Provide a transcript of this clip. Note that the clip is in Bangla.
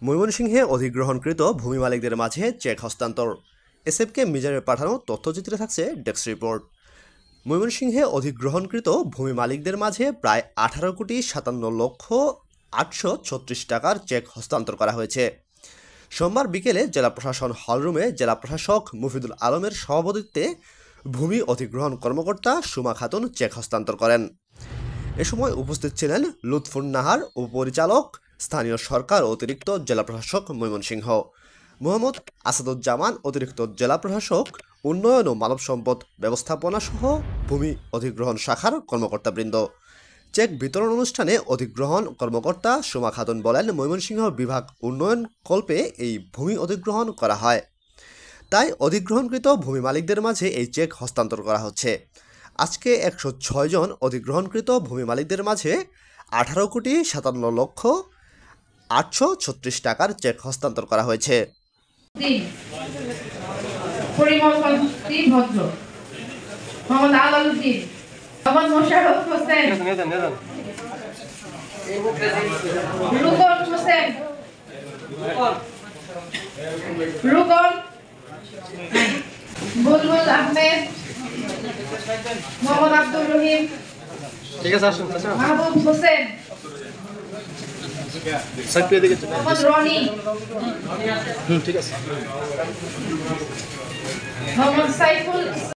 ময়মনসিংহে অধিগ্রহণকৃত ভূমি মালিকদের মাঝে চেক হস্তান্তর। এসএফকে মিজানের পাঠানো তথ্যচিত্রে থাকছে ডেস্ক রিপোর্ট। ময়মনসিংহে অধিগ্রহণকৃত ভূমি মালিকদের মাঝে প্রায় 18,836,00,000 টাকার চেক হস্তান্তর করা হয়েছে। সোমবার বিকেলে জেলা প্রশাসন হলরুমে জেলা প্রশাসক মুফিদুল আলমের সভাপতিত্বে ভূমি অধিগ্রহণ কর্মকর্তা সুমা খাতুন চেক হস্তান্তর করেন। এ সময় উপস্থিত ছিলেন লুৎফুন নাহার উপপরিচালক, স্থানীয় সরকার অতিরিক্ত জেলা প্রশাসক ময়মনসিংহ, মোহাম্মদ আসাদুজ্জামান অতিরিক্ত জেলা প্রশাসক, উন্নয়ন ও মানব সম্পদ ব্যবস্থাপনা সহ ভূমি অধিগ্রহণ শাখার কর্মকর্তাবৃন্দ। চেক বিতরণ অনুষ্ঠানে অধিগ্রহণ কর্মকর্তা সুমা খাতুন বলেন, ময়মনসিংহ বিভাগ উন্নয়ন কল্পে এই ভূমি অধিগ্রহণ করা হয়, তাই অধিগ্রহণকৃত ভূমি মালিকদের মাঝে এই চেক হস্তান্তর করা হচ্ছে। আজকে 106 জন অধিগ্রহণকৃত ভূমি মালিকদের মাঝে 18,57,836 টাকার চেক হস্তান্তর করা হয়েছে। বুলবুল আহমেদ, মোহাম্মদ আব্দুর রহিম, ঠিক আছে, আসুন মাহবুব হোসেন, মোহাম্মদ রনি, ঠিক আছে, মোহাম্মদ সাইফুল।